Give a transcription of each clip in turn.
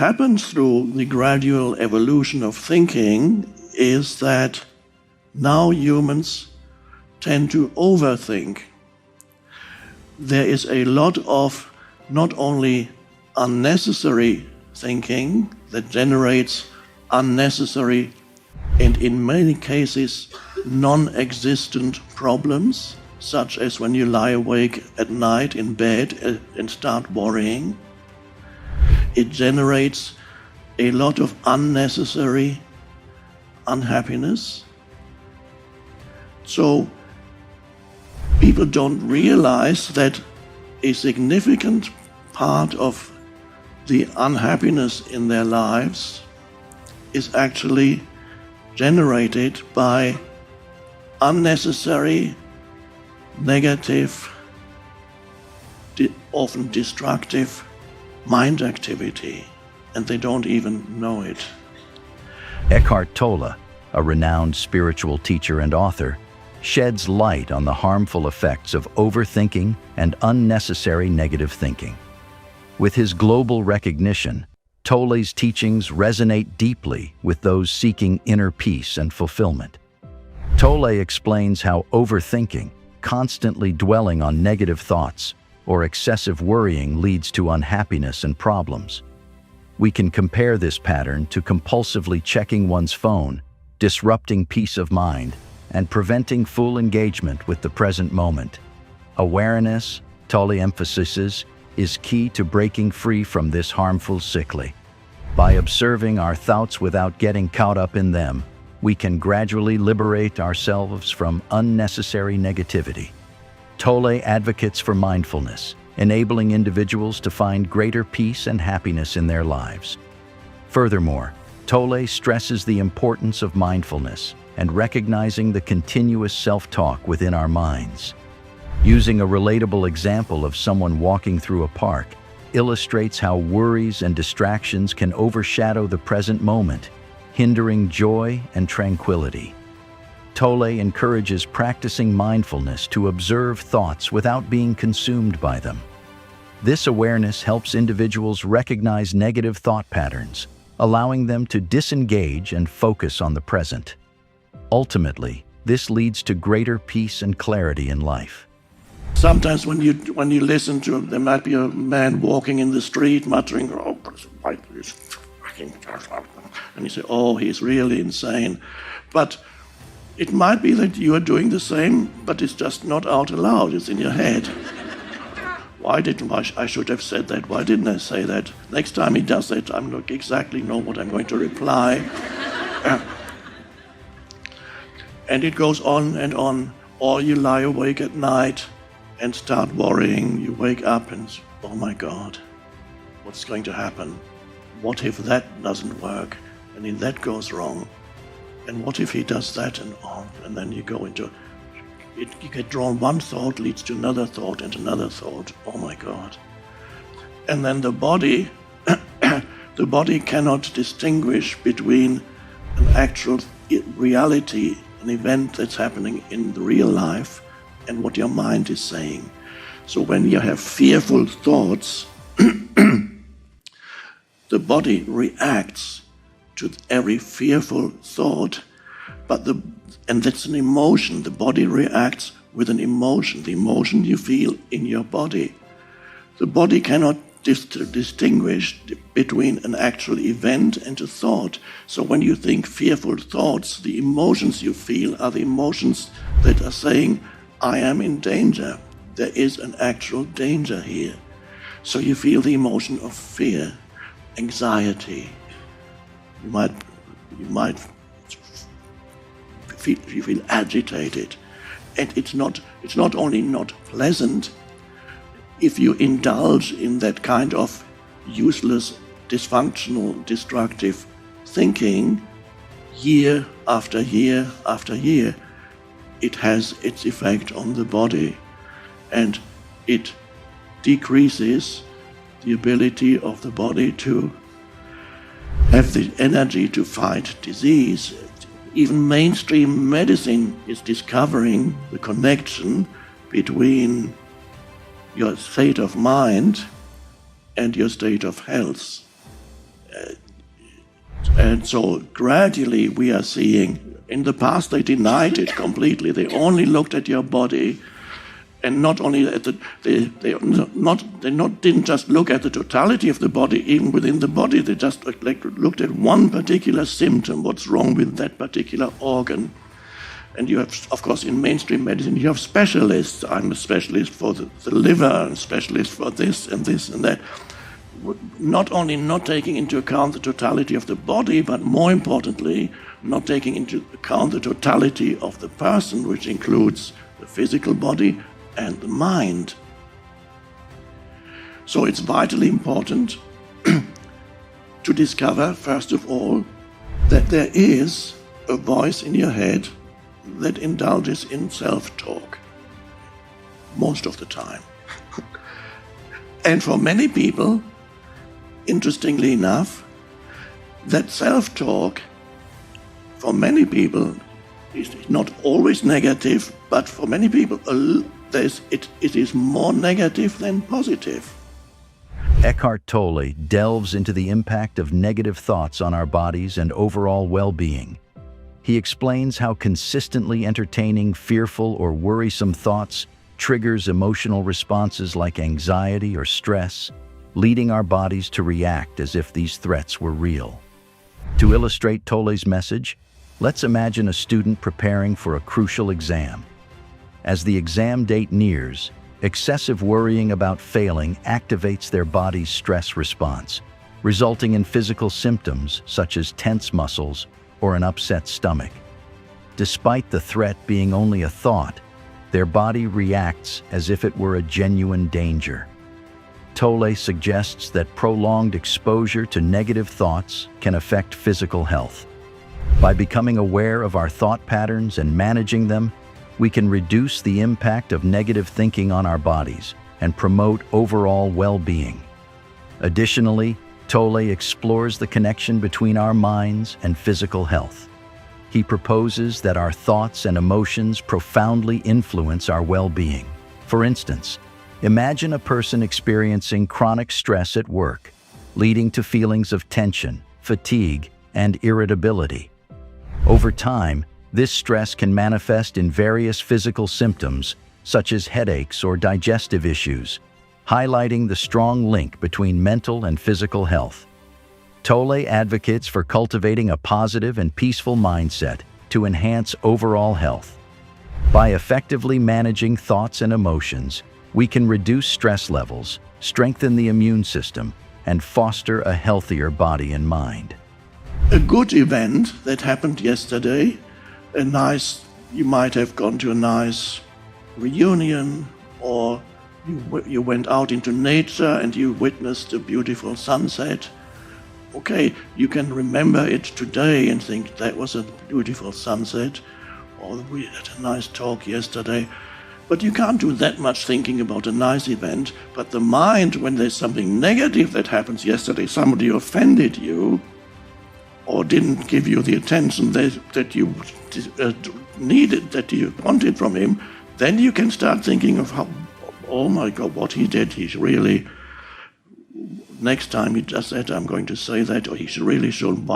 happens through the gradual evolution of thinking is that now humans tend to overthink. There is a lot of not only unnecessary thinking that generates unnecessary and in many cases non-existent problems, such as when you lie awake at night in bed and start worrying. It generates a lot of unnecessary unhappiness. So people don't realize that a significant part of the unhappiness in their lives is actually generated by unnecessary, negative, often destructive mind activity, and they don't even know it. Eckhart Tolle, a renowned spiritual teacher and author, sheds light on the harmful effects of overthinking and unnecessary negative thinking. With his global recognition, Tolle's teachings resonate deeply with those seeking inner peace and fulfillment. Tolle explains how overthinking, constantly dwelling on negative thoughts, or excessive worrying leads to unhappiness and problems. We can compare this pattern to compulsively checking one's phone, disrupting peace of mind, and preventing full engagement with the present moment. Awareness, Tolle emphasizes, is key to breaking free from this harmful cycle. By observing our thoughts without getting caught up in them, we can gradually liberate ourselves from unnecessary negativity. Tolle advocates for mindfulness, enabling individuals to find greater peace and happiness in their lives. Furthermore, Tolle stresses the importance of mindfulness and recognizing the continuous self-talk within our minds. Using a relatable example of someone walking through a park illustrates how worries and distractions can overshadow the present moment, hindering joy and tranquility. Tolle encourages practicing mindfulness to observe thoughts without being consumed by them. This awareness helps individuals recognize negative thought patterns, allowing them to disengage and focus on the present. Ultimately, this leads to greater peace and clarity in life. Sometimes when you listen to him, there might be a man walking in the street muttering, "Oh, why is fucking," and you say, "Oh, he's really insane." But it might be that you are doing the same, but it's just not out loud, it's in your head. I should have said that. Why didn't I say that? Next time he does that, I'm not exactly know what I'm going to reply. And it goes on and on. Or you lie awake at night and start worrying. You wake up and, oh my God, what's going to happen? What if that doesn't work? And then that goes wrong. And what if he does that and then you go into it, you get drawn, one thought leads to another thought and another thought. Oh my God. And then the body cannot distinguish between an actual reality, an event that's happening in the real life, and what your mind is saying. So when you have fearful thoughts, the body reacts to every fearful thought, and that's an emotion. The body reacts with an emotion, the emotion you feel in your body. The body cannot distinguish between an actual event and a thought. So when you think fearful thoughts, the emotions you feel are the emotions that are saying, I am in danger. There is an actual danger here. So you feel the emotion of fear, anxiety. You might feel agitated, and it's not only not pleasant. If you indulge in that kind of useless, dysfunctional, destructive thinking, year after year after year, it has its effect on the body, and it decreases the ability of the body to have the energy to fight disease. Even mainstream medicine is discovering the connection between your state of mind and your state of health. And so gradually we are seeing, in the past they denied it completely. They only looked at your body, and not only at didn't just look at the totality of the body, even within the body, they just looked at one particular symptom, what's wrong with that particular organ. And you have, of course, in mainstream medicine, you have specialists. I'm a specialist for the liver, and a specialist for this and that. Not only not taking into account the totality of the body, but more importantly, not taking into account the totality of the person, which includes the physical body and the mind. So it's vitally important to discover, first of all, that there is a voice in your head that indulges in self-talk most of the time. And for many people, interestingly enough, that self-talk, for many people, is not always negative, but for many people, it is more negative than positive. Eckhart Tolle delves into the impact of negative thoughts on our bodies and overall well-being. He explains how consistently entertaining fearful or worrisome thoughts triggers emotional responses like anxiety or stress, leading our bodies to react as if these threats were real. To illustrate Tolle's message, let's imagine a student preparing for a crucial exam. As the exam date nears, excessive worrying about failing activates their body's stress response, resulting in physical symptoms such as tense muscles or an upset stomach. Despite the threat being only a thought, their body reacts as if it were a genuine danger. Tolle suggests that prolonged exposure to negative thoughts can affect physical health. By becoming aware of our thought patterns and managing them, we can reduce the impact of negative thinking on our bodies and promote overall well-being. Additionally, Tolle explores the connection between our minds and physical health. He proposes that our thoughts and emotions profoundly influence our well-being. For instance, imagine a person experiencing chronic stress at work, leading to feelings of tension, fatigue, and irritability. Over time, this stress can manifest in various physical symptoms, such as headaches or digestive issues, highlighting the strong link between mental and physical health. Tolle advocates for cultivating a positive and peaceful mindset to enhance overall health. By effectively managing thoughts and emotions, we can reduce stress levels, strengthen the immune system, and foster a healthier body and mind. A good event that happened yesterday, you might have gone to a nice reunion, or you went out into nature and you witnessed a beautiful sunset. Okay, you can remember it today and think that was a beautiful sunset, or we had a nice talk yesterday. But you can't do that much thinking about a nice event. But the mind, when there's something negative that happens yesterday, somebody offended you or didn't give you the attention that you needed, that you wanted from him, then you can start thinking of how, oh my God, what he did, he's really, next time he does that, I'm going to say that, or he really should,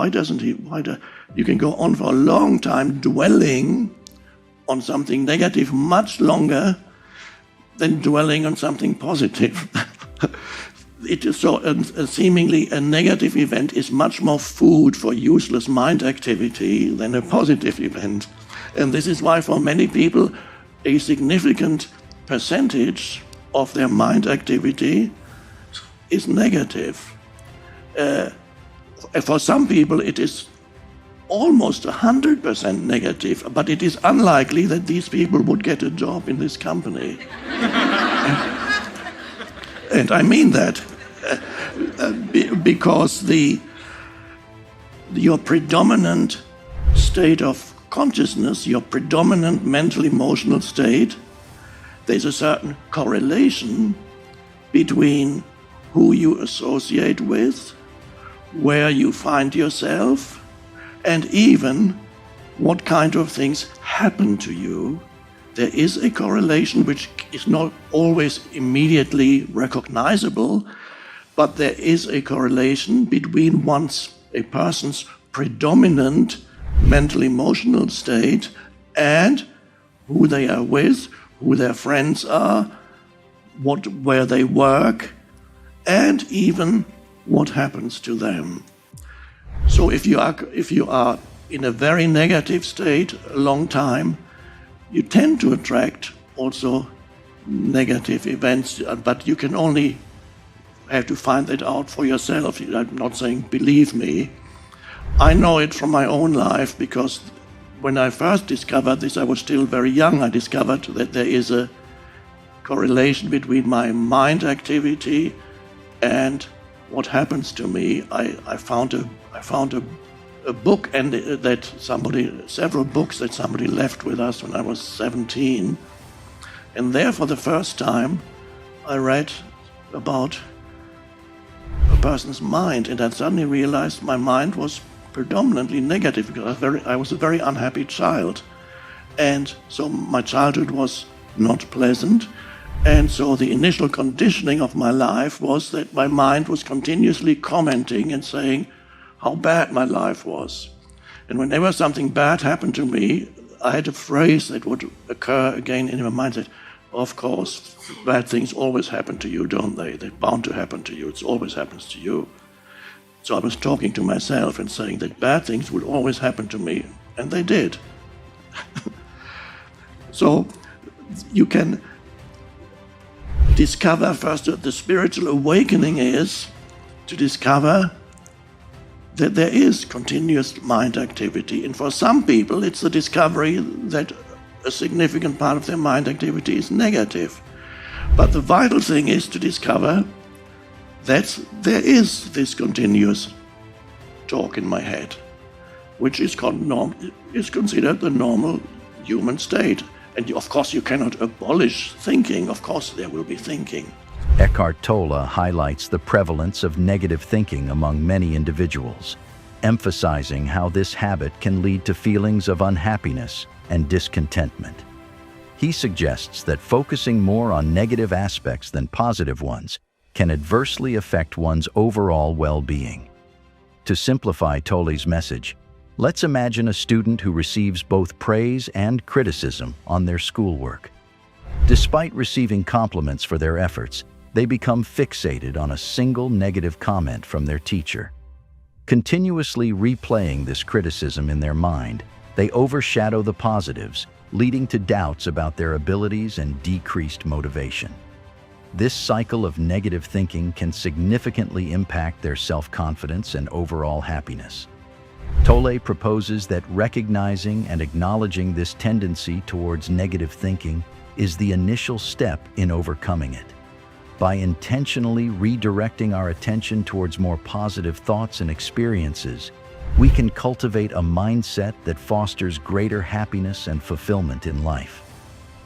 you can go on for a long time dwelling on something negative much longer than dwelling on something positive. It is so, seemingly a negative event is much more food for useless mind activity than a positive event. And this is why for many people, a significant percentage of their mind activity is negative. For some people, it is almost 100% negative, but it is unlikely that these people would get a job in this company. And I mean that because your predominant state of consciousness, your predominant mental emotional state, there's a certain correlation between who you associate with, where you find yourself, and even what kind of things happen to you. There is a correlation which is not always immediately recognizable, but there is a correlation between a person's predominant mental emotional state and who they are with, who their friends are, where they work, and even what happens to them. So if you are in a very negative state a long time, you tend to attract also negative events, but you can only have to find that out for yourself. I'm not saying believe me. I know it from my own life, because when I first discovered this, I was still very young. I discovered that there is a correlation between my mind activity and what happens to me. I found a book and several books that somebody left with us when I was 17. And there, for the first time, I read about a person's mind, and I suddenly realized my mind was predominantly negative, because I was a very unhappy child. And so my childhood was not pleasant. And so the initial conditioning of my life was that my mind was continuously commenting and saying how bad my life was. And whenever something bad happened to me, I had a phrase that would occur again in my mind that, of course, bad things always happen to you, don't they? They're bound to happen to you. It always happens to you. So I was talking to myself and saying that bad things would always happen to me, and they did. So you can discover first that the spiritual awakening is to discover that there is continuous mind activity. And for some people, it's the discovery that a significant part of their mind activity is negative. But the vital thing is to discover that there is this continuous talk in my head, which is considered the normal human state. And of course, you cannot abolish thinking. Of course, there will be thinking. Eckhart Tolle highlights the prevalence of negative thinking among many individuals, emphasizing how this habit can lead to feelings of unhappiness and discontentment. He suggests that focusing more on negative aspects than positive ones can adversely affect one's overall well-being. To simplify Tolle's message, let's imagine a student who receives both praise and criticism on their schoolwork. Despite receiving compliments for their efforts, they become fixated on a single negative comment from their teacher. Continuously replaying this criticism in their mind, they overshadow the positives, leading to doubts about their abilities and decreased motivation. This cycle of negative thinking can significantly impact their self-confidence and overall happiness. Tolle proposes that recognizing and acknowledging this tendency towards negative thinking is the initial step in overcoming it. By intentionally redirecting our attention towards more positive thoughts and experiences, we can cultivate a mindset that fosters greater happiness and fulfillment in life.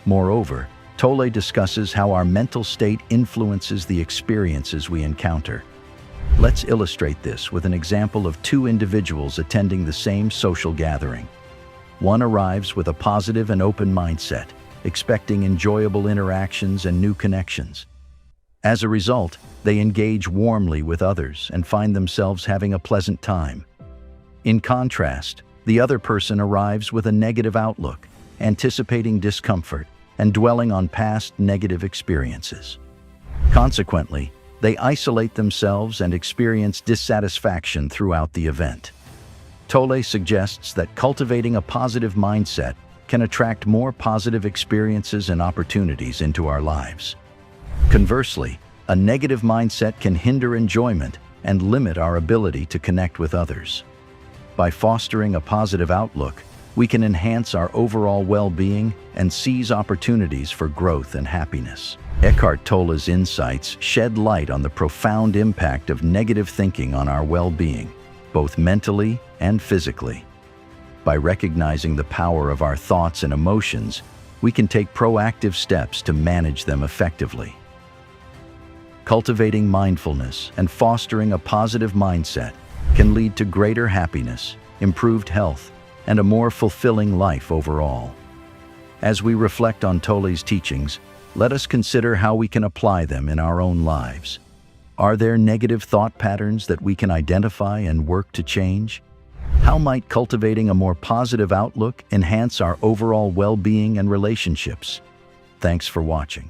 Moreover, Tolle discusses how our mental state influences the experiences we encounter. Let's illustrate this with an example of two individuals attending the same social gathering. One arrives with a positive and open mindset, expecting enjoyable interactions and new connections. As a result, they engage warmly with others and find themselves having a pleasant time. In contrast, the other person arrives with a negative outlook, anticipating discomfort and dwelling on past negative experiences. Consequently, they isolate themselves and experience dissatisfaction throughout the event. Tolle suggests that cultivating a positive mindset can attract more positive experiences and opportunities into our lives. Conversely, a negative mindset can hinder enjoyment and limit our ability to connect with others. By fostering a positive outlook, we can enhance our overall well-being and seize opportunities for growth and happiness. Eckhart Tolle's insights shed light on the profound impact of negative thinking on our well-being, both mentally and physically. By recognizing the power of our thoughts and emotions, we can take proactive steps to manage them effectively. Cultivating mindfulness and fostering a positive mindset can lead to greater happiness, improved health, and a more fulfilling life overall. As we reflect on Tolle's teachings, let us consider how we can apply them in our own lives. Are there negative thought patterns that we can identify and work to change? How might cultivating a more positive outlook enhance our overall well-being and relationships? Thanks for watching.